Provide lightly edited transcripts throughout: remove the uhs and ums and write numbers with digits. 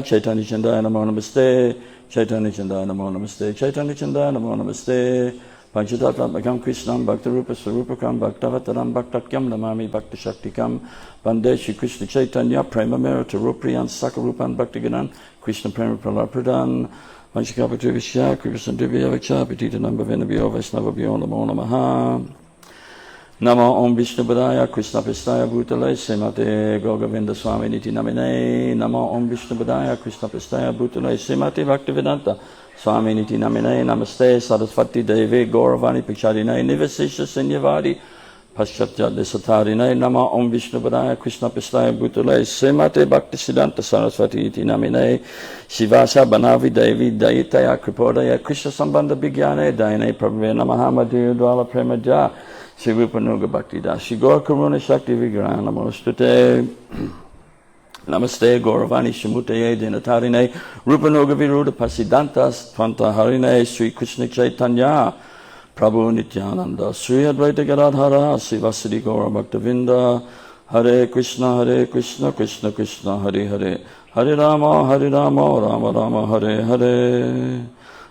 Chaitanya Chandaya Namo Namaste, Chaitanya Chandaya Namo Namaste, Chaitanya Chandaya Namo Namaste, Panchatattmakam Krishnam Bhaktarupa Sarupakam Bhaktavataram Bhaktakyam Namami Bhakti Shaktikam Bande Shri Krishna Chaitanya Prema Merita Rupriyan Sakarupan Bhaktiganan Krishna Prema Pralapradan Panchakapatu Vishya Krishna Divyavacha Petita Nambhavenabhyo Vaisnavabhyo Namo Namaha Namo Om Vishnu Padaya Krishna Pistaya Bhutale Srimate Gour Govinda Swami Niti Namine Namo Om Vishnu Padaya Krishna Pistaya Bhutale Srimate Bhaktivedanta Swami Niti Namine Namaste Sarasvati Devi Gauravani Pichadine Nivasisha Sinyavadi Paschatya Desatarine Namo Om Vishnu Padaya Krishna Pistaya Bhutale Srimate Bhaktisiddhanta Sarasvati Niti Namine Shivasa Banavi Devi Dayitaya Kripodaya Krishna Sambandha Bhigyane Dayane Prabhu Namaha Madhya Dwala Premaja Sri Rupa Nuga Bhakti Das Shri Gaur Karuna Shakti Vigrana Namostute Namaste Gauravani Shimutaye Dinatarine Rupa Nuga Viruda Pasiddhantas Tvanta Harine Sri Krishna Chaitanya Prabhu Nityananda Sri Advaita Gadadhara Sri Vasudi Gaura Bhaktavinda Hare Krishna Krishna Krishna Hare Hare Hare Rama Rama Rama Hare Hare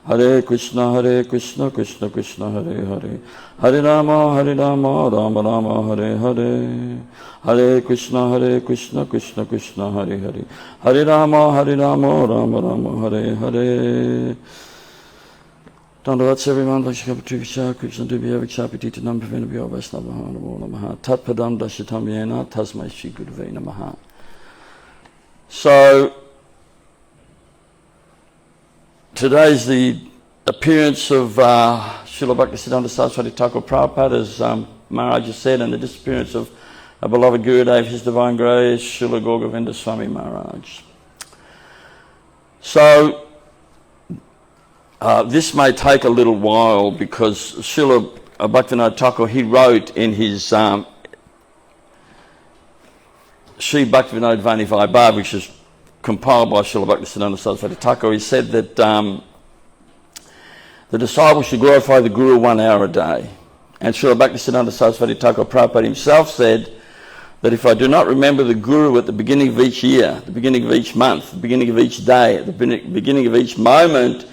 Hare Krishna Krishna Krishna Hare Hare Hare Rama Rama Rama Hare Hare Hare Krishna Krishna Krishna Hare Hare Hare Rama Rama Rama Hare Hare Dandavats everyone, Vakshakapatu Visha, Krishna Dubhya Vikshapatita Nambhavenabhyo Vaisnava Namo Namaha Tat Padam Dashatam Yena Tasmai Shri Gurave Namaha. So today's the appearance of Srila Bhaktisiddhanta Sarasvati Thakur Prabhupada, as Maharaja said, and the disappearance of our beloved Gurudev, His Divine Grace, Srila Gour Govinda Swami Maharaj. So this may take a little while because Srila Bhaktivinoda Thakur, he wrote in his Sri Bhaktivinoda Vani Vaibhav, which is compiled by Srila Bhaktisiddhanta Sarasvati Thakur, he said that the disciple should glorify the Guru 1 hour a day. And Srila Bhaktisiddhanta Sarasvati Thakur Prabhupada himself said that if I do not remember the Guru at the beginning of each year, the beginning of each month, the beginning of each day, the beginning of each moment,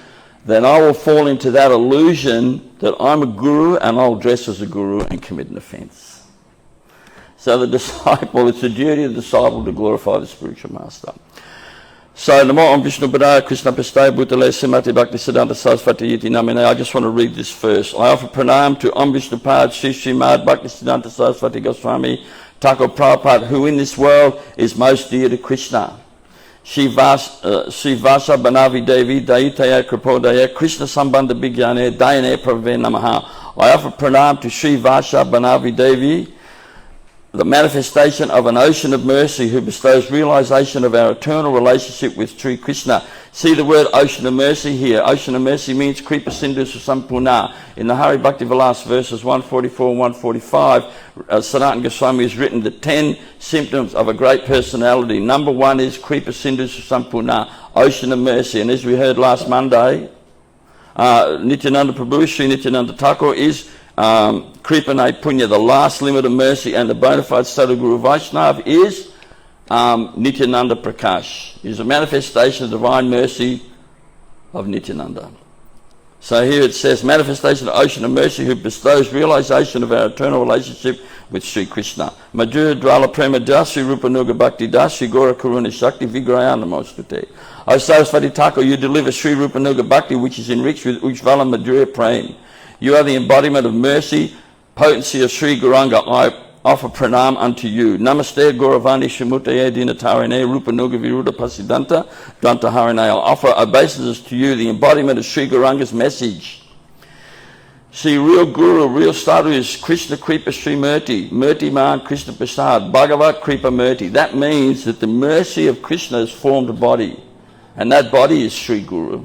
then I will fall into that illusion that I'm a Guru and I'll dress as a Guru and commit an offence. So the disciple, it's the duty of the disciple to glorify the spiritual master. So, Namo Om Vishnu Padaya Krishna Pistaya Bhutale Srimate Bhaktisiddhanta Sarasvati Iti Namine. I just want to read this first. I offer pranam to Om Vishnu Pad Sri Srimad Bhaktisiddhanta Sarasvati Goswami Thakur Prabhupada, who in this world is most dear to Krishna. Shri Vasa Banavi Devi Dayitaya Kripodaya Krishna Sambandha Bhigyane Dayane Prabhu Namaha. I offer pranam to Shri Vasa Banavi Devi, the manifestation of an ocean of mercy who bestows realization of our eternal relationship with Sri Krishna. See the word ocean of mercy here. Ocean of mercy means Kripa Sindhu Susampurna. In the Hari Bhakti Vilas verses 144 and 145, Sanatana Goswami has written the 10 symptoms of a great personality. Number 1 is Kripa Sindhu Susampurna, ocean of mercy. And as we heard last Monday, Nityananda Prabhu, Sri Nityananda Thakur is Kripane Punya, the last limit of mercy, and the bona fide Sadhu Guru Vaishnava is Nityananda Prakash. He is a manifestation of divine mercy of Nityananda. So here it says, manifestation of ocean of mercy who bestows realization of our eternal relationship with Sri Krishna. Madhura Dwala Prema Das, Sri Rupa Nuga Bhakti Das, Sri Gaura Karuna Shakti Vigrayana Mostute. O Sarasvati Thakur, you deliver Sri Rupa Nuga Bhakti, which is enriched with Ujvala Madhura Prema. You are the embodiment of mercy, potency of Sri Gauranga. I offer pranam unto you. Namaste Gauravani Shimutaye Dinatarine Rupa Nuga Viruda Pasiddhanta Danta Harine. I offer obeisances to you, the embodiment of Sri Gauranga's message. See, real Guru, real Sadhu is Krishna Kripa Sri Murti, Murti Man Krishna Prasad, Bhagavat Kripa Murti. That means that the mercy of Krishna has formed a body, and that body is Sri Guru.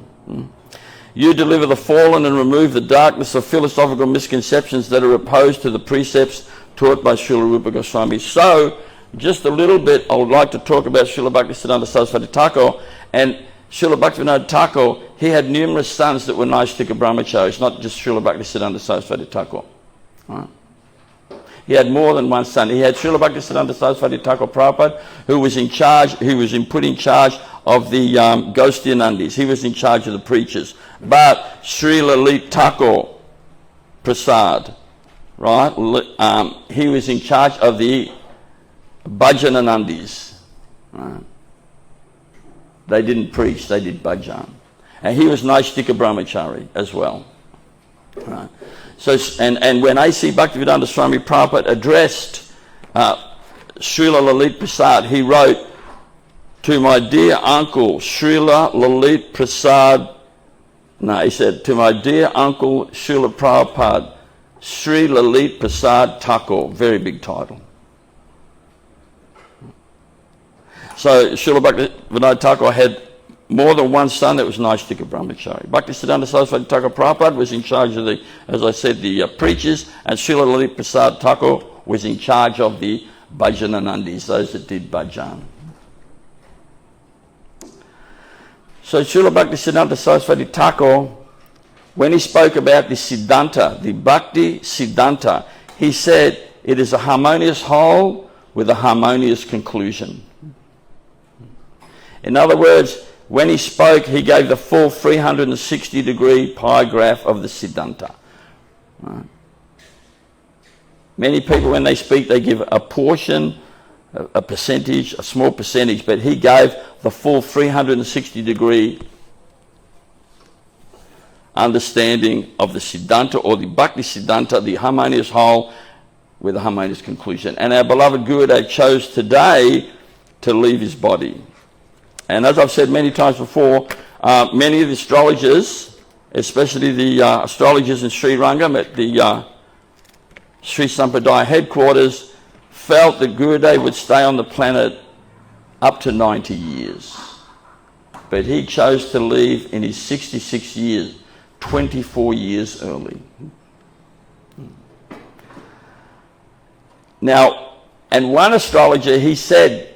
You deliver the fallen and remove the darkness of philosophical misconceptions that are opposed to the precepts taught by Srila Rupa Goswami. So, just a little bit, I would like to talk about Srila Bhaktisiddhanta Sarasvati Thakur. And Srila Bhaktivinoda Thakur, he had numerous sons that were Naistika brahmacharis, not just Srila Bhaktisiddhanta Sarasvati Thakur. Right? He had more than one son. He had Srila Bhaktisiddhanta Sarasvati Thakur Prabhupada, who was in charge, put in charge of the Goswami. He was in charge of the preachers. But Srila Thakur Prasad, right? He was in charge of the Bhajananandis. Right? They didn't preach, they did bhajan. And he was Naistika Brahmachari as well. Right? So, and when A.C. Bhaktivedanta Swami Prabhupada addressed Srila Lalit Prasad, he wrote, "To my dear uncle Srila Lalit Prasad," no, he said, "To my dear uncle Srila Prabhupada, Sri Lalit Prasad Thakur," very big title. So Srila Bhaktivedanta Thakur had more than one son that was Naistika Brahmachari. Bhaktisiddhanta Sarasvati Thakur Prabhupada was in charge of the, as I said, the preachers, and Srila Lalit Prasad Thakur was in charge of the Bhajananandis, those that did bhajan. So Srila Bhaktisiddhanta Sarasvati Thakur, when he spoke about the Siddhanta, the Bhakti Siddhanta, he said it is a harmonious whole with a harmonious conclusion. In other words, when he spoke, he gave the full 360-degree pie graph of the Siddhanta. Right. Many people, when they speak, they give a portion, a percentage, a small percentage, but he gave the full 360-degree understanding of the Siddhanta, or the Bhakti Siddhanta, the harmonious whole with a harmonious conclusion. And our beloved Gurudev chose today to leave his body. And as I've said many times before, many of the astrologers, especially the astrologers in Sri Rangam at the Sri Sampradaya headquarters, felt that Gurudev would stay on the planet up to 90 years. But he chose to leave in his 66 years, 24 years early. Now, and one astrologer, he said,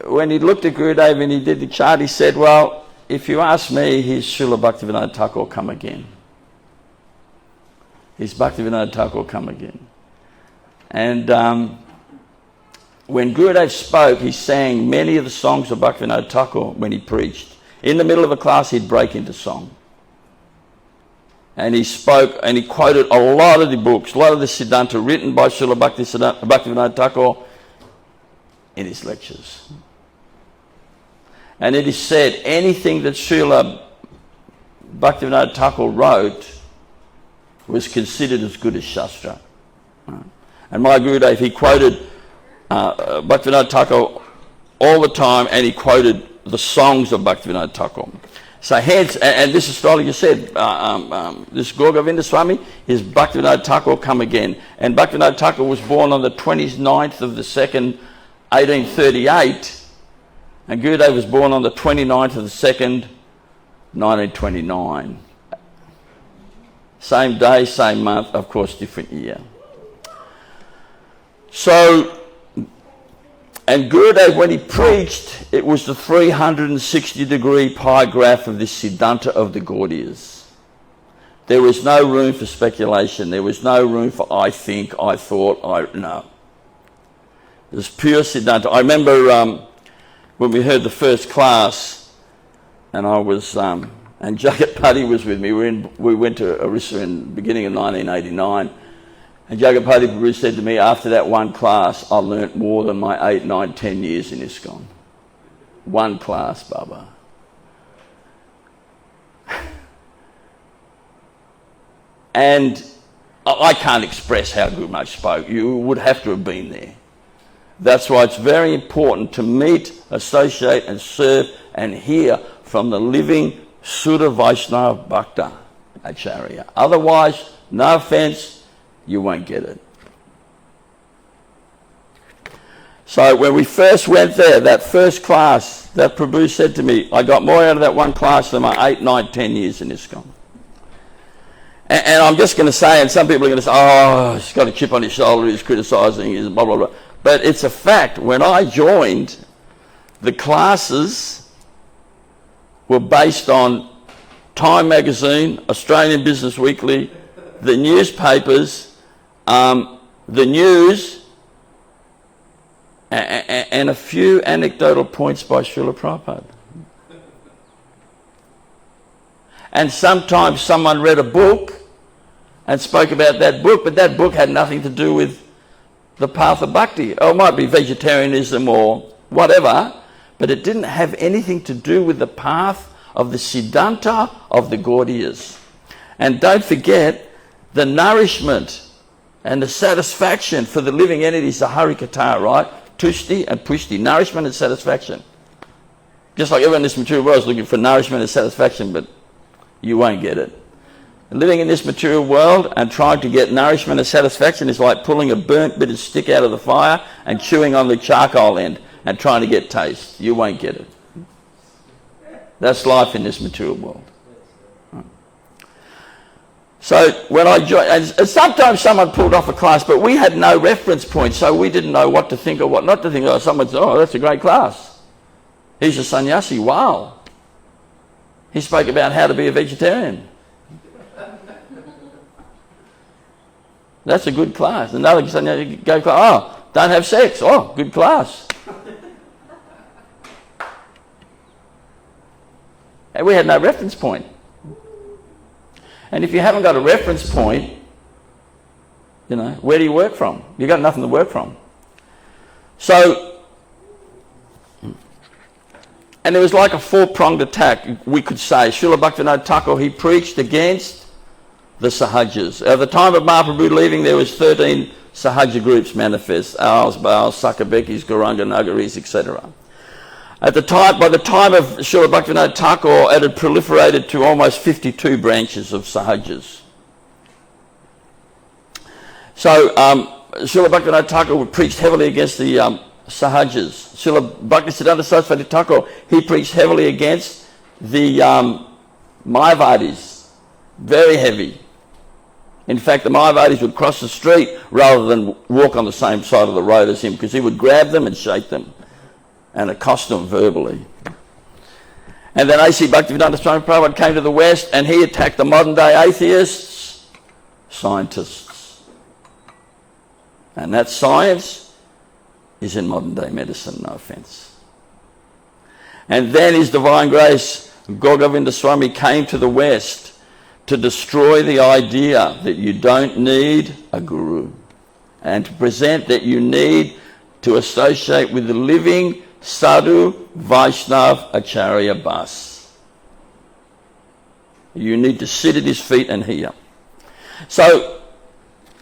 when he looked at Gurudev and he did the chart, he said, well, if you ask me, he's Srila Bhaktivedanta Thakur come again. He's Bhaktivedanta Thakur come again. And when Gurudev spoke, he sang many of the songs of Bhaktivedanta Thakur when he preached. In the middle of a class, he'd break into song. And he spoke and he quoted a lot of the books, a lot of the Siddhanta written by Srila Bhaktivedanta Thakur in his lectures. And it is said anything that Srila Bhaktivedanta Thakur wrote was considered as good as Shastra. And my Gurudev, he quoted Bhaktivedanta Thakur all the time, and he quoted the songs of Bhaktivedanta Thakur. So hence, and this astrologer said, this Gour Govinda Swami is Bhaktivedanta Thakur come again. And Bhaktivedanta Thakur was born on the 29th of the 2nd, 1838, and Gurudev was born on the 29th of the 2nd, 1929. Same day, same month, of course, different year. So, and Gurudev, when he preached, it was the 360-degree pie graph of the Siddhanta of the Gaudiyas. There was no room for speculation. There was no room for I think, I thought, no. It was pure Siddhanta. I remember when we heard the first class, and I was, and Jagat Patti was with me. We went to Orissa in the beginning of 1989. And Jagat Patti Prabhu said to me, after that one class, I learnt more than my 8, 9, 10 years in ISKCON. One class, Baba. And I can't express how Guru Maharaj spoke. You would have to have been there. That's why it's very important to meet, associate and serve and hear from the living Sudha Vaisnava Bhakta Acharya. Otherwise, no offence, you won't get it. So when we first went there, that first class, that Prabhu said to me, I got more out of that one class than my 8, 9, 10 years in ISKCON. And I'm just going to say, and some people are going to say, oh, he's got a chip on his shoulder, he's criticising, he's blah, blah, blah. But it's a fact. When I joined, the classes were based on Time Magazine, Australian Business Weekly, the newspapers, the news, and a few anecdotal points by Srila Prabhupada. And sometimes someone read a book and spoke about that book, but that book had nothing to do with the path of bhakti. Or it might be vegetarianism or whatever, but it didn't have anything to do with the path of the Siddhanta of the Gaudiyas. And don't forget, the nourishment and the satisfaction for the living entity is the Harikatha, right? Tushti and Pushti, nourishment and satisfaction. Just like everyone in this material world is looking for nourishment and satisfaction, but you won't get it. Living in this material world and trying to get nourishment and satisfaction is like pulling a burnt bit of stick out of the fire and chewing on the charcoal end and trying to get taste. You won't get it. That's life in this material world. So when I joined, and sometimes someone pulled off a class, but we had no reference point, so we didn't know what to think or what not to think. Oh, someone said, oh, that's a great class. He's a sannyasi, wow. He spoke about how to be a vegetarian. That's a good class. Another sannyasi go class, oh, don't have sex. Oh, good class. And we had no reference point. And if you haven't got a reference point, you know, where do you work from? You've got nothing to work from. So, and it was like a four-pronged attack, we could say. Srila Bhaktisiddhanta Thakur, he preached against the Sahajas. At the time of Mahaprabhu leaving, there was 13 Sahaja groups manifest. Owls, Baals, Sakabekis, Gauranga Nagaris, etc. By the time of Srila Bhaktisiddhanta Thakur, it had proliferated to almost 52 branches of Sahajas. So Srila Bhaktisiddhanta Thakur preached heavily against the Sahajas. Srila Bhaktisiddhanta Sarasvati Thakur, he preached heavily against the Mayavadis. Very heavy. In fact, the Mayavadis would cross the street rather than walk on the same side of the road as him, because he would grab them and shake them and accost them verbally. And then A.C. Bhaktivedanta Swami Prabhupada came to the West and he attacked the modern day atheists, scientists. And that science is in modern day medicine, no offence. And then His Divine Grace, Gour Govinda Swami, came to the West to destroy the idea that you don't need a guru and to present that you need to associate with the living Sadhu, Vaisnava, Acharya Bas. You need to sit at his feet and hear. So,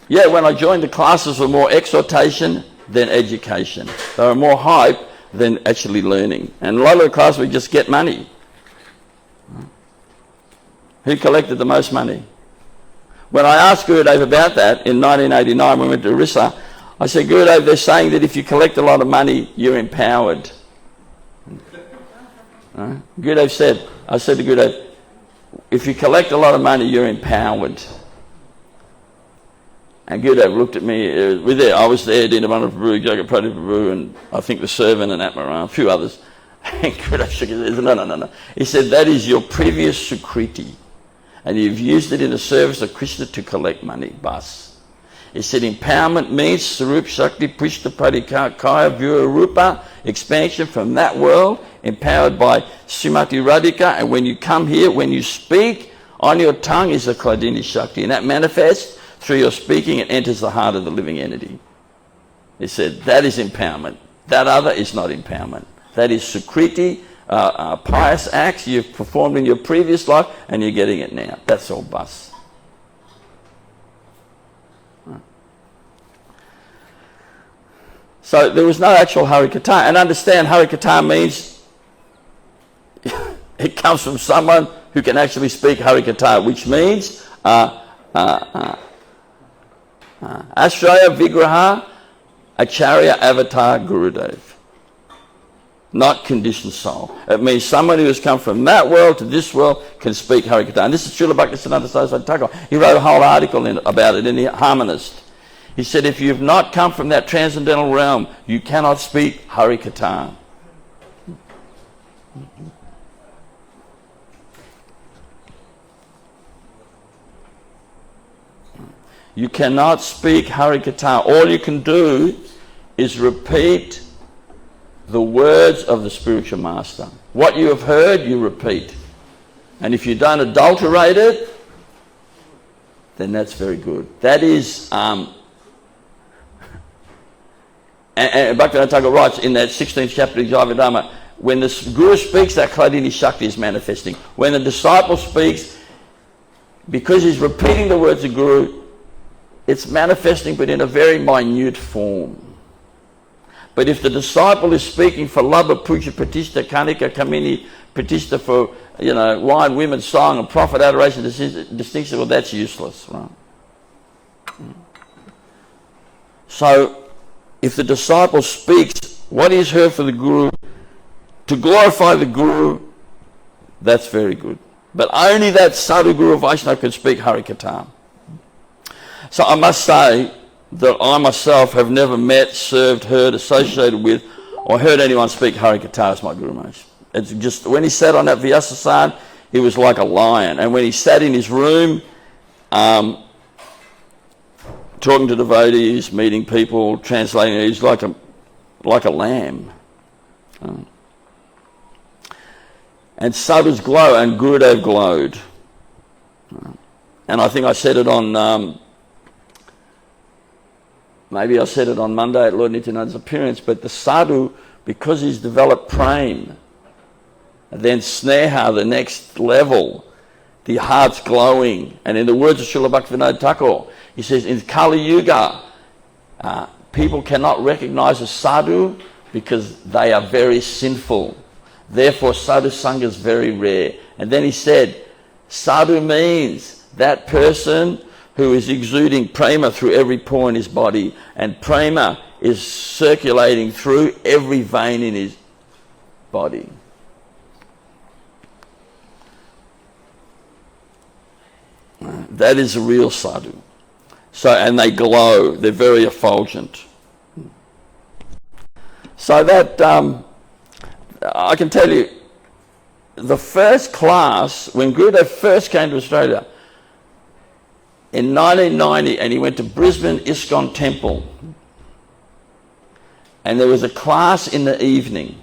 yeah, when I joined, the classes were more exhortation than education. They were more hype than actually learning. And a lot of the classes would just get money. Who collected the most money? When I asked Gurudev about that in 1989 when we went to Orissa, I said, Gurudev, they're saying that if you collect a lot of money, you're empowered. Gurudev said, I said to Gurudev, if you collect a lot of money, you're empowered. And Gurudev looked at me, I was there, Dinavana Prabhu, Jagaprati Prabhu, and I think the servant and Atmaran, a few others. And Gurudev shook his head, no. He said, that is your previous Sukriti. And you've used it in the service of Krishna to collect money, bas. He said empowerment means Sarup Shakti Prishta Parikaya Vyura Rupa, expansion from that world, empowered by Srimati Radhika. And when you come here, when you speak, on your tongue is a Kladini Shakti. And that manifests through your speaking and enters the heart of the living entity. He said that is empowerment. That other is not empowerment. That is Sukriti, pious acts you've performed in your previous life and you're getting it now. That's all bus. So there was no actual Harikatha. And understand, Harikatha means it comes from someone who can actually speak Harikatha, which means Ashraya Vigraha Acharya Avatar Gurudev. Not conditioned soul. It means someone who has come from that world to this world can speak Harikatha. And this is Srila Bhaktisiddhanta Sarasvati Thakur. He wrote a whole article about it in the Harmonist. He said, if you've not come from that transcendental realm, you cannot speak Harikatha. You cannot speak Harikatha. All you can do is repeat the words of the spiritual master. What you have heard, you repeat. And if you don't adulterate it, then that's very good. That is, and Bhaktivinoda Thakur writes in that 16th chapter of Jivadharma, when the Guru speaks, that Kladini Shakti is manifesting. When the disciple speaks, because he's repeating the words of Guru, it's manifesting, but in a very minute form. But if the disciple is speaking for Labha, Puja, Pratishta, Kanika, Kamini, Pratishta, for, wine, women, song, and profit, adoration, distinction, well, that's useless, right? So, if the disciple speaks what is heard for the Guru, to glorify the Guru, that's very good. But only that Sadhu Guru Vaisnava can speak Harikatha. So I must say that I myself have never met, served, heard, associated with, or heard anyone speak Harikatha as my Guru Maharaj. It's just, when he sat on that Vyasasana, he was like a lion. And when he sat in his room, talking to devotees, meeting people, translating, he's like a lamb. And sadhus glow, and Gurudev glowed. And I think I said it on, maybe I said it on Monday at Lord Nityananda's appearance, but the sadhu, because he's developed prema, and then sneha, the next level, the heart's glowing. And in the words of Srila Bhaktisiddhanta Thakur, he says, in Kali Yuga, people cannot recognize a sadhu because they are very sinful. Therefore, sadhu sangha is very rare. And then he said, sadhu means that person who is exuding prema through every pore in his body, and prema is circulating through every vein in his body. That is a real sadhu. So, and they glow, they're very effulgent. So that, I can tell you, the first class, when Gurudev first came to Australia, in 1990, and he went to Brisbane ISKCON Temple, and there was a class in the evening,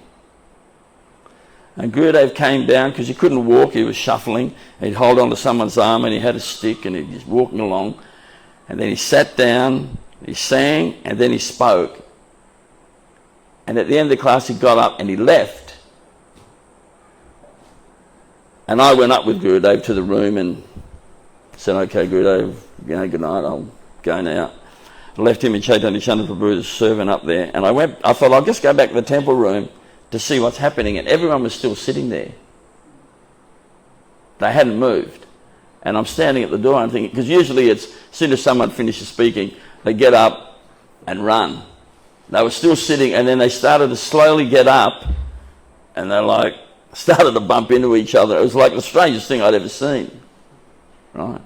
and Gurudev came down because he couldn't walk, he was shuffling, he'd hold on to someone's arm and he had a stick and he was walking along, and then he sat down, he sang, and then he spoke. And at the end of the class he got up and he left. And I went up with Gurudev to the room and said, okay, Gurudev, good night, I'll go now. I left him in Chaitanya Chandra Prabhu's servant up there, and I thought I'll just go back to the temple room to see what's happening, and everyone was still sitting there. They hadn't moved. And I'm standing at the door and I'm thinking, because usually it's, as soon as someone finishes speaking, they get up and run. They were still sitting, and then they started to slowly get up, and they started to bump into each other. It was like the strangest thing I'd ever seen. Right?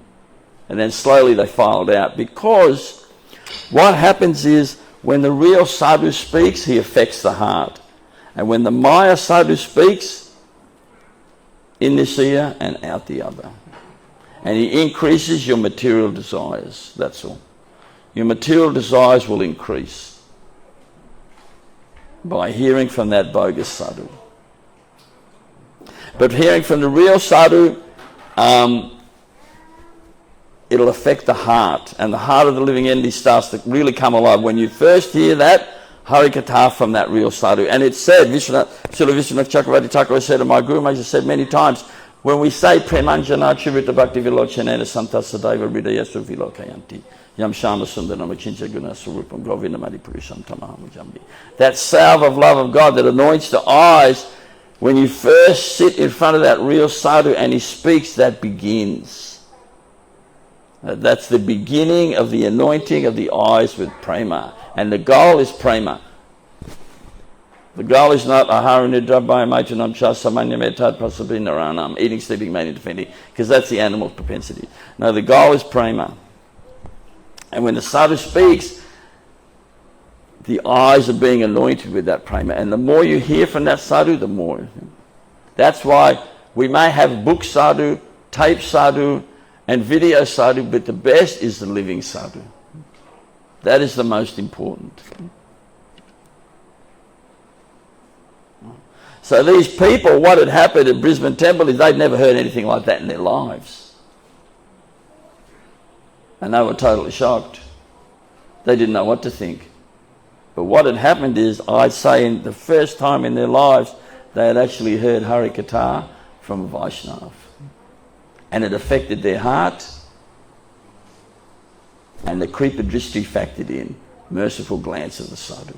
And then slowly they filed out, because what happens is when the real sadhu speaks, he affects the heart. And when the Maya sadhu speaks, in this ear and out the other. And he increases your material desires, that's all. Your material desires will increase by hearing from that bogus sadhu. But hearing from the real sadhu, it'll affect the heart. And the heart of the living entity starts to really come alive. When you first hear that, Harikatha from that real sadhu. And it said, Srila Vishwanath Chakravarti Thakur said, and my Guru Maharaja said many times, when we say Premanjana Chivita Bhakti Vilochanena Santa Sadaiva Hridayasu Vilokayanti Yam Shama Sundaram Achincha Guna Surupam Govinda Madipurisham Tamahamujambi. That salve of love of God that anoints the eyes, when you first sit in front of that real sadhu and he speaks, that begins. That's the beginning of the anointing of the eyes with prema. And the goal is prema. The goal is not aharanidabhaya maitunam chasamanya metad prasabhinaranam, eating, sleeping, mating, defending, because that's the animal propensity. No, the goal is prema. And when the sadhu speaks, the eyes are being anointed with that prema. And the more you hear from that sadhu, the more. That's why we may have book sadhu, tape sadhu, and video sadhu, but the best is the living sadhu. That is the most important. So these people, what had happened at Brisbane Temple is they'd never heard anything like that in their lives. And they were totally shocked. They didn't know what to think. But what had happened is, I'd say in the first time in their lives, they had actually heard Hari Katha from a Vaishnava. And it affected their heart. And the Kripa Drishti factored in. Merciful glance of the sadhu.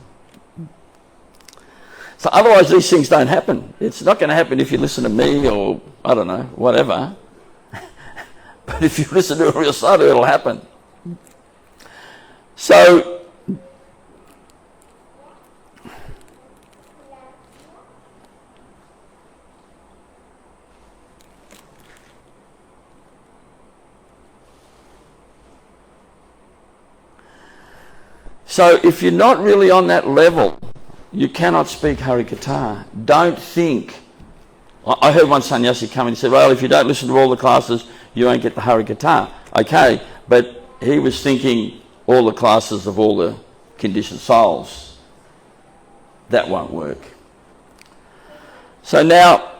So otherwise these things don't happen. It's not going to happen if you listen to me or, I don't know, whatever. But if you listen to a real sadhu, it'll happen. So, if you're not really on that level, you cannot speak Hari Katha. Don't think. I heard one sannyasi come and he said, well, if you don't listen to all the classes, you won't get the Hari Katha. Okay, but he was thinking all the classes of all the conditioned souls. That won't work. So now,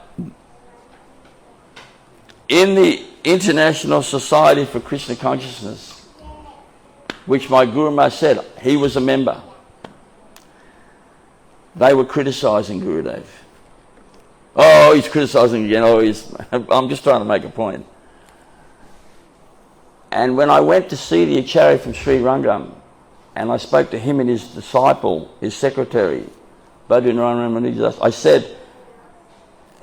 in the International Society for Krishna Consciousness, which my Guru Maharaj said, he was a member, they were criticising Gurudev. Oh, he's criticising again. I'm just trying to make a point. And when I went to see the Acharya from Sri Rangam, and I spoke to him and his disciple, his secretary, I said,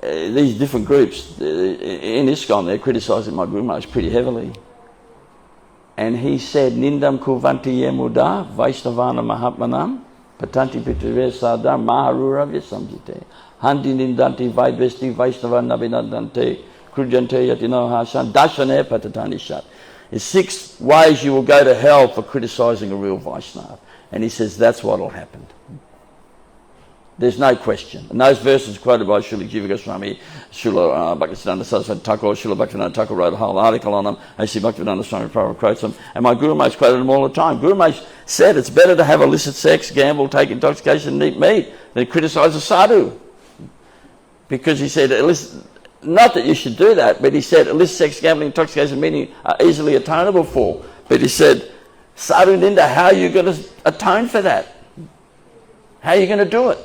these different groups in ISKCON, they're criticising my Guru Maharaj pretty heavily. And he said, Nindam kuvanti yemuda Vaisnavana Mahatmanam Patanti Pitave Sadam Maharura Vyasamjite Handi Nindanti Vaidvesti Vaisnava Nabinandante Krujante Yatino Hasan Dashane Patatanishat. There's 6 ways you will go to hell for criticising a real Vaishnava. And he says that's what will happen. There's no question. And those verses quoted by Srila Jiva Goswami, Srila Bhaktisiddhanta Sarasvati Thakur, Srila Bhaktisiddhanta Thakur wrote a whole article on them, A.C. Bhaktisiddhanta Swami Prabhupada quotes them, and my Guru Maharaj quoted them all the time. Guru Maharaj said it's better to have illicit sex, gamble, take intoxication, and eat meat than criticise a sadhu. Because he said, not that you should do that, but he said illicit sex, gambling, intoxication, meaning are easily atonable for. But he said, sadhu ninda, how are you going to atone for that? How are you going to do it?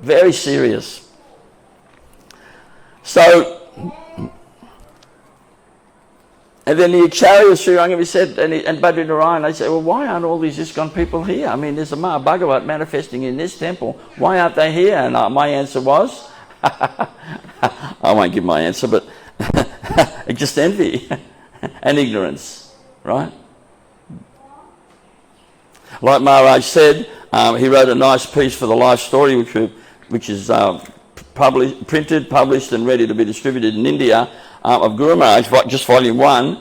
Very serious. So, and then the Acharya of Sri Rangam, he said, and Badri Narayan, they said, well, why aren't all these ISKCON people here? I mean, there's a Maha Bhagavat manifesting in this temple. Why aren't they here? And my answer was, I won't give my answer, but just envy and ignorance, right? Like Maharaj said, he wrote a nice piece for the Life Story, which is printed, published and ready to be distributed in India, of Guru Maharaj, just volume 1.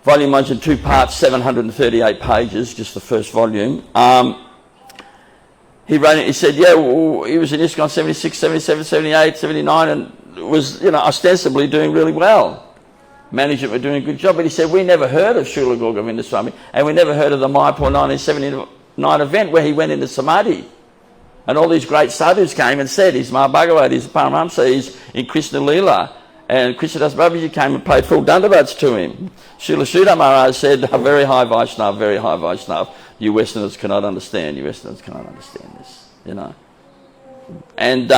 Volume 1's in 2 parts, 738 pages, just the first volume. He wrote it, he said, yeah, well, he was in ISKCON 76, 77, 78, 79, and was, ostensibly doing really well. Management were doing a good job, but he said, we never heard of Srila Gour Govinda Swami, and we never heard of the Mayapur 1979 event where he went into Samadhi. And all these great sadhus came and said, he's Maha Bhagavat, he's Paramahamsa, he's in Krishna Leela. And Krishnadas Babaji came and paid full dandavats to him. Srila Sridhar Maharaj said, a very high Vaishnava, very high Vaishnava. You Westerners cannot understand, you Westerners cannot understand this, And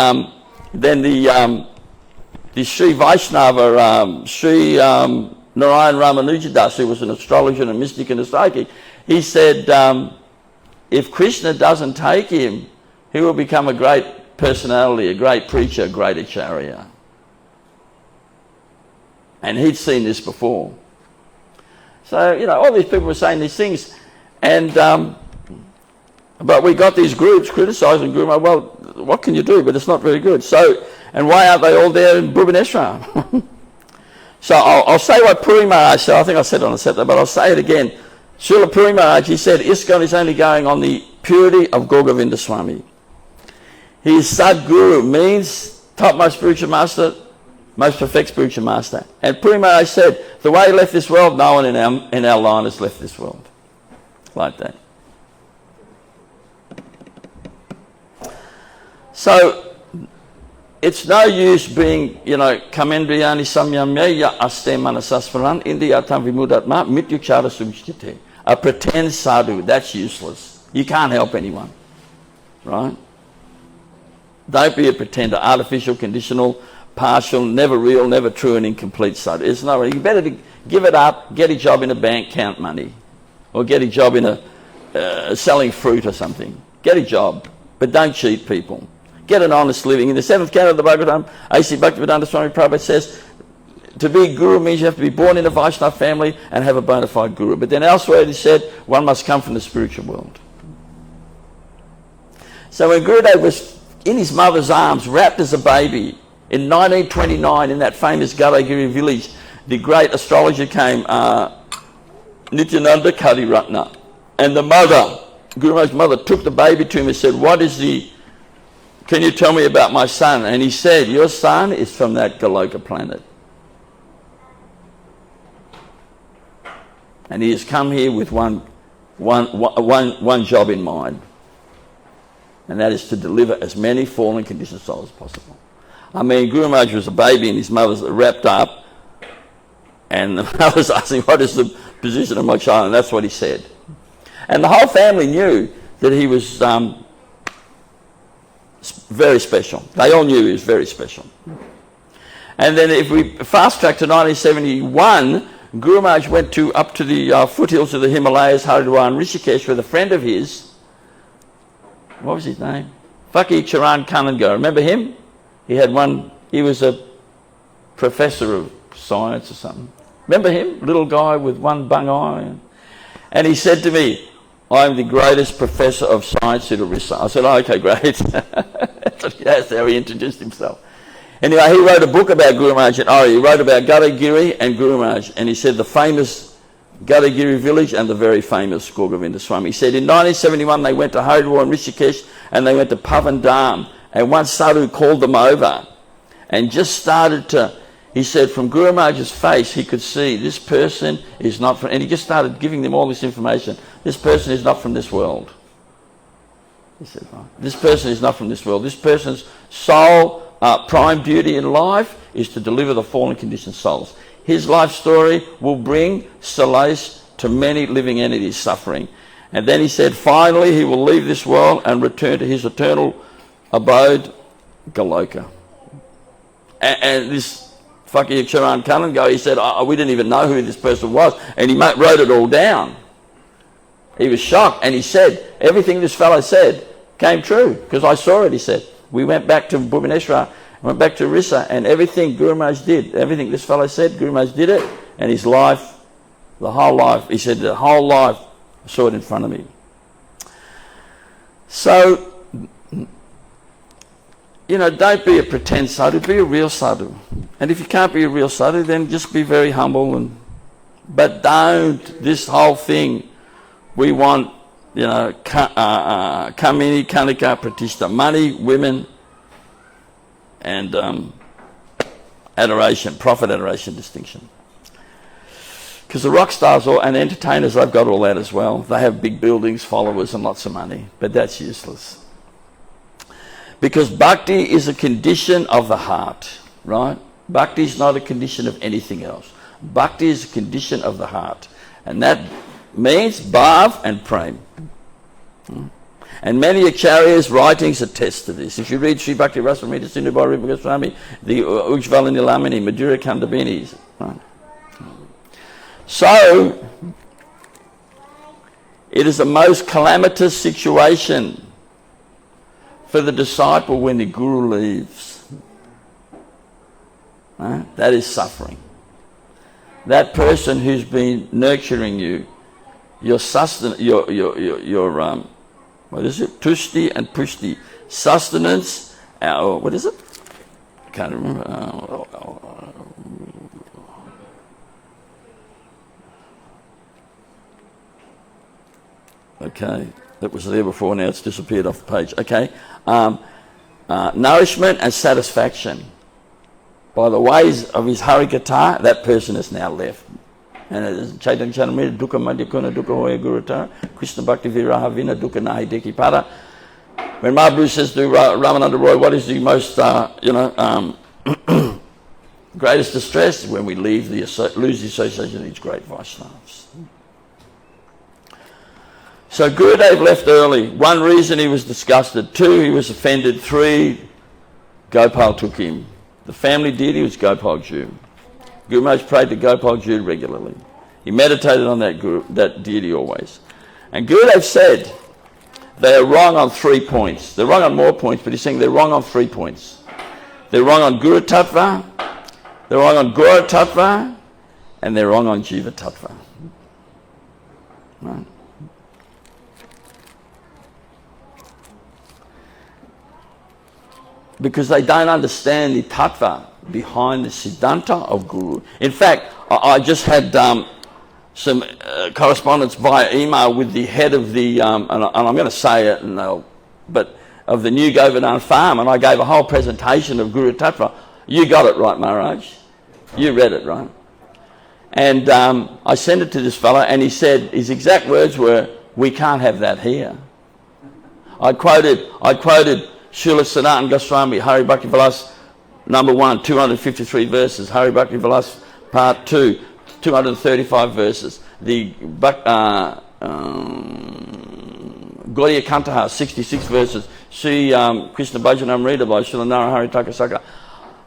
then the Sri Vaishnava, Sri Narayan Ramanujadas, who was an astrologer and a mystic and a psychic, he said, if Krishna doesn't take him, he will become a great personality, a great preacher, a great acharya. And he'd seen this before. So, all these people were saying these things. And, but we got these groups criticising Guru Maharaj. Well, what can you do? But it's not very good. So, and why aren't they all there in Bhubaneswar? So I'll say what Puri Maharaj said. I think I said it on the Saturday, but I'll say it again. Srila Puri Maharaj, he said, ISKCON is only going on the purity of Gour Govinda Swami. He is Sadguru, means topmost spiritual master, most perfect spiritual master. And Puri Maharaj said, the way he left this world, no one in our line has left this world. Like that. So, it's no use being, kamendriyani samyamya aste manasasvaran indiyatam vimudatma mityukshara sumshtite. A pretend sadhu, that's useless. You can't help anyone, right? Don't be a pretender, artificial, conditional, partial, never real, never true and incomplete sadhu. It's no, you better give it up, get a job in a bank, count money. Or get a job in selling fruit or something. Get a job, but don't cheat people. Get an honest living. In the 7th canto of the Bhagavatam, A.C. Bhaktisiddhanta Swami Prabhupada says, to be guru means you have to be born in a Vaisnava family and have a bona fide guru. But then elsewhere he said, one must come from the spiritual world. So when Gurudev was in his mother's arms, wrapped as a baby, in 1929, in that famous Gadagiri village, the great astrologer came, Nityananda Kadiratna. And the mother, Guru Maharaj's mother, took the baby to him and said, can you tell me about my son? And he said, your son is from that Goloka planet. And he has come here with one job in mind. And that is to deliver as many fallen conditioned souls as possible. I mean, Guru Maharaj was a baby and his mother's wrapped up. And the mother was asking, what is the position of my child? And that's what he said. And the whole family knew that he was very special. They all knew he was very special. And then if we fast track to 1971, Guru Maharaj went up to the foothills of the Himalayas, Haridwar and Rishikesh with a friend of his. What was his name? Fakir Charan Kananga. Remember him? He was a professor of science or something. Remember him? Little guy with one bung eye. And he said to me, I'm the greatest professor of science in Orissa. I said, oh, okay, great. That's how he introduced himself. Anyway, he wrote a book about Guru Maharaj in Ori. He wrote about Gadagiri and Guru Maharaj. And he said the famous Gadagiri village and the very famous Gour Govinda Swami. He said in 1971 they went to Haridwar and Rishikesh and they went to Pavan Dham. And one sadhu called them over and just started to, he said from Guru Maharaj's face he could see this person is not from, and he just started giving them all this information. This person is not from this world. He said, right. This person is not from this world. This person's sole prime duty in life is to deliver the fallen conditioned souls. His life story will bring solace to many living entities suffering. And then he said finally he will leave this world and return to his eternal abode, Goloka. And this Fakir Charan Kananga, he said, we didn't even know who this person was. And he wrote it all down. He was shocked. And he said, everything this fellow said came true. Because I saw it, he said. We went back to Bhubaneswar, went back to Orissa, and everything Guru Maharaj did, everything this fellow said, Guru Maharaj did it. And his life, the whole life, he said, the whole life, I saw it in front of me. So, don't be a pretend sadhu, be a real sadhu. And if you can't be a real sadhu, then just be very humble. But don't, this whole thing, we want, kamini, kanika, pratishta, money, women, and adoration, profit, adoration, distinction. Because the rock stars and entertainers, they've got all that as well. They have big buildings, followers, and lots of money. But that's useless. Because bhakti is a condition of the heart, right? Bhakti is not a condition of anything else. Bhakti is a condition of the heart. And that means bhav and prem. And many acharyas' writings attest to this. If you read Sri Bhakti Rasamrita Sindhu Goswami, the Ujjvala Nilamini, Madhura Kandabinis, right? So, it is a most calamitous situation for the disciple when the guru leaves. Right? That is suffering. That person who's been nurturing you, your sustenance, your what is it? Tushti and pushti. Sustenance, what is it? I can't remember. Okay, that was there before, now it's disappeared off the page. Okay, nourishment and satisfaction. By the ways of his Harikatha, that person is now left. And it is Chaitanya Charamrita, Dukkha Madhyakuna, Dukkha Hoya Gurutara, Krishna Bhakti Viraha Vina, Dukkha Nahi Deki Para. when Mahaprabhu says to Ramananda Roy, what is the most, greatest distress? When we lose the association of these great Vaishnavas. So Gurudev left early. 1 reason, he was disgusted. 2, he was offended. 3, Gopal took him. The family deity was Gopal Jew. Guru Maharaj prayed to Gopal Jew regularly. He meditated on that deity always. And Gurudev said, they are wrong on 3 points. They're wrong on more points, but he's saying they're wrong on 3 points. They're wrong on Guru Tattva, they're wrong on Gaura Tattva, and they're wrong on Jiva Tattva. Right? Because they don't understand the Tattva behind the Siddhanta of Guru. In fact, I just had some correspondence via email with the head of the, and I'm going to say it, but of the new Govardhan farm, and I gave a whole presentation of Guru Tattva. You got it right, Maharaj. You read it right. And I sent it to this fellow, and he said, his exact words were, we can't have that here. I quoted Srila Sanatana Goswami, Hari Bhakti Vilas, number 1, 253 verses, Hari Bhakti Vilas, part 2, 235 verses. The Gaudiya Kantaha, 66 verses. Sri Krishna Bhajanamrita by Srila Narahari Takasaka.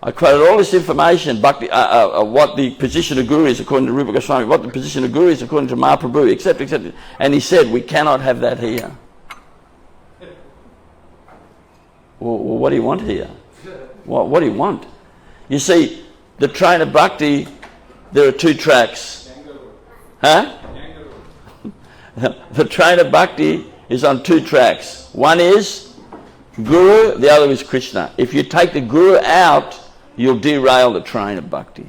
I quoted all this information, what the position of Guru is according to Rupa Goswami, what the position of Guru is according to Mahaprabhu, etc. And he said, we cannot have that here. Well, what do you want here? What do you want? You see, the train of bhakti, there are 2 tracks. Huh? The train of bhakti is on 2 tracks. One is Guru, the other is Krishna. If you take the Guru out, you'll derail the train of bhakti.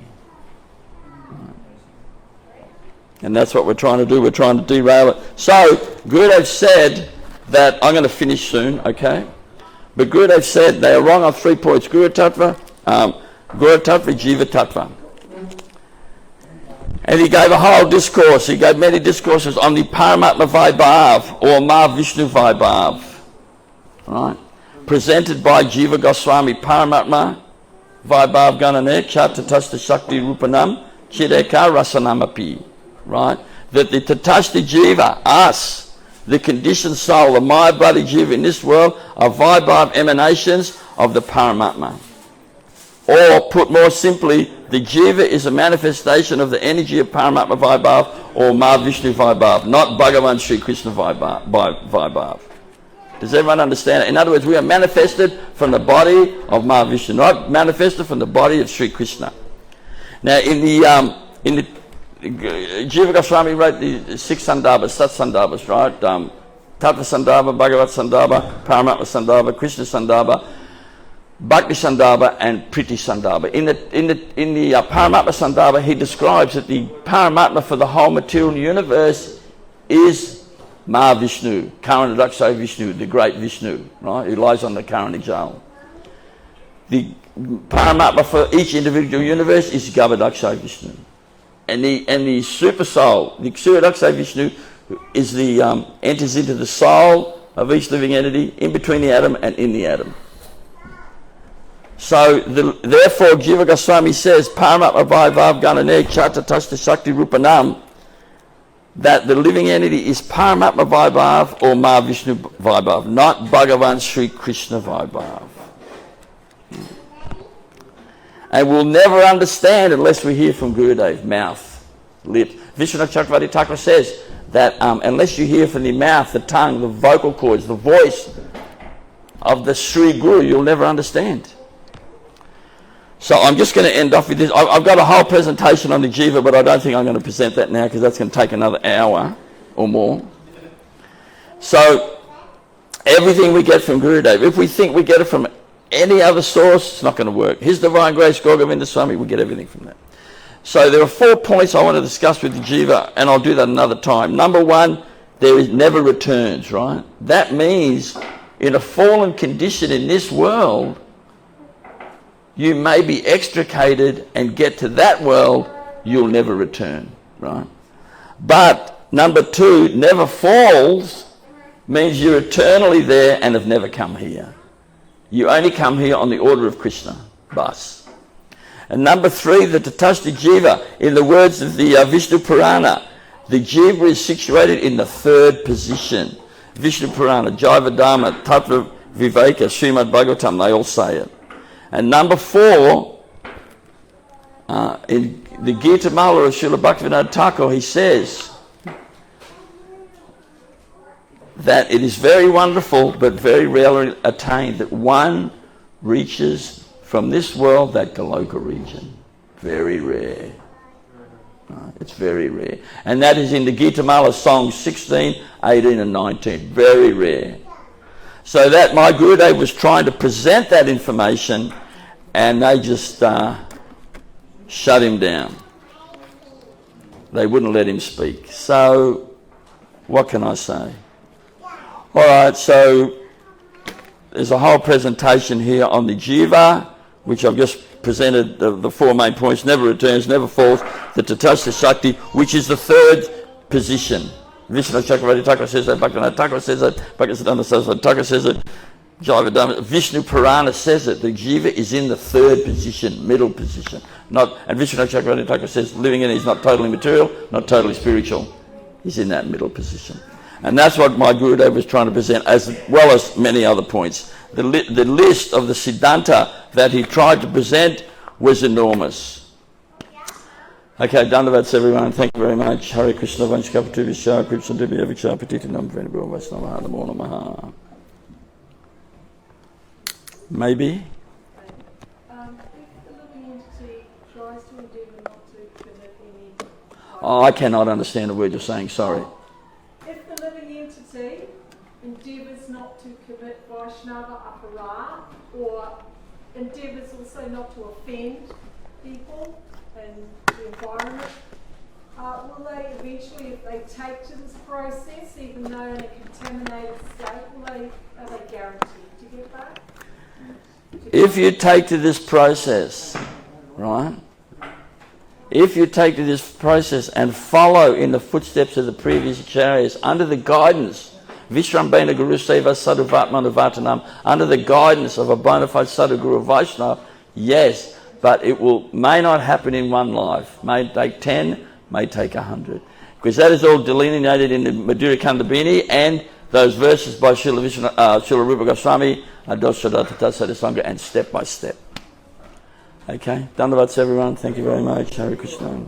And that's what we're trying to do. We're trying to derail it. So, Gurudev said that, I'm going to finish soon, okay? But Gurudev said they are wrong on 3 points. Guru Tattva, Gaura Tattva, Jiva Tattva. And he gave a whole discourse. He gave many discourses on the Paramatma Vaibhav or Mahavishnu Vaibhav. Right? Presented by Jiva Goswami. Paramatma Vaibhav Ganane Chatatasta Shakti Rupanam Chideka Rasanamapi. Right? That the Tatashti Jiva, us, the conditioned soul, the Maya Bloody Jiva in this world, are Vaibhav emanations of the Paramatma. Or, put more simply, the Jiva is a manifestation of the energy of Paramatma Vaibhav or Mahavishnu Vaibhav, not Bhagavan Sri Krishna Vaibhav. Does everyone understand it? In other words, we are manifested from the body of Mahavishnu, not manifested from the body of Sri Krishna. Now, in the Jiva Goswami wrote the 6 Sandarbhas, Sat Sandarbhas, right? Tattva Sandarbha, Bhagavat Sandarbha, Paramatma Sandarbha, Krishna Sandarbha, Bhakti Sandarbha and Priti Sandarbha. In the Paramatma Sandarbha, he describes that the Paramatma for the whole material universe is Mahavishnu, Karanadakshay Vishnu, the great Vishnu, right? Who lies on the Karanijal. The Paramatma for each individual universe is Gavadakshay Vishnu. And the super soul, the Suradakshay Vishnu, is the enters into the soul of each living entity, in between the atom and in the atom. So, therefore, Jiva Goswami says, Paramatma Vaibhav Ganane Chatatashta Shakti Rupanam, that the living entity is Paramatma Vaibhav or Mahavishnu Vaibhav, not Bhagavan Sri Krishna Vaibhav. And we'll never understand unless we hear from Gurudev, mouth, lip. Vishwanath Chakravarti Thakur says that unless you hear from the mouth, the tongue, the vocal cords, the voice of the Sri Guru, you'll never understand. So I'm just going to end off with this. I've got a whole presentation on the Jiva, but I don't think I'm going to present that now because that's going to take another hour or more. So everything we get from Gurudev, if we think we get it from any other source, it's not going to work. His Divine Grace, Gour Govinda Swami, we get everything from that. So there are 4 points I want to discuss with the Jiva, and I'll do that another time. Number 1, there is never returns, right? That means in a fallen condition in this world, you may be extricated and get to that world, you'll never return, right? But number 2, never falls means you're eternally there and have never come here. You only come here on the order of Krishna, bas. And number 3, the Tatastha Jiva. In the words of the Vishnu Purana, the Jiva is situated in the 3rd position. Vishnu Purana, Jaiva Dharma, Tattva Viveka, Srimad Bhagavatam, they all say it. And number 4, in the Gita Mala of Srila Bhaktisiddhanta Thakur, he says that it is very wonderful but very rarely attained that one reaches from this world that Goloka region. Very rare. It's very rare. And that is in the Gita Mala songs 16, 18 and 19. Very rare. So that my Gurudev was trying to present that information and they just shut him down. They wouldn't let him speak. So what can I say? All right, so there's a whole presentation here on the Jiva, which I've just presented the 4 main points: never returns, never falls, the Tatastha Shakti, which is the 3rd position. Vishnu Chakravarti Thakur says that, Bhaktivinoda Thakur says that, Bhaktisiddhanta Sarasvati Thakur says it, Jaiva Dharma, Vishnu Purana says it. The Jiva is in the 3rd position, middle position. And Vishnu Chakravarti Thakur says living in it is not totally material, not totally spiritual. He's in that middle position. And that's what my Gurudev was trying to present, as well as many other points. The list of the Siddhanta that he tried to present was enormous. Okay, Dandavats everyone, thank you very much. Hare Krishna, Vanshkapatu Vishya, Kripsa Devi Avicha, Petiti Nam Venabur Vaisnava, Namo Namaha. Maybe? If the living entity tries to endeavour not to commit any... Oh, I cannot understand the word you're saying, sorry. If the living entity endeavours not to commit Vaisnava aparad, or endeavours also not to offend people and the environment, will they eventually, if they take to this process, even though in a contaminated state, are they guaranteed to get back? If you take to this process, right? If you take to this process and follow in the footsteps of the previous acharyas under the guidance, Vishrambena Guru Seva Sadhu Vatmanavartanam, under the guidance of a bona fide Sadhu Guru Vaishnava, yes, but it may not happen in one life. May take 10, may take 100. Because that is all delineated in the Madhurya Kandabini and those verses by Srila Rupa Goswami, Sangha, and step by step. Okay, Dandavats everyone, thank you very much. Hare Krishna.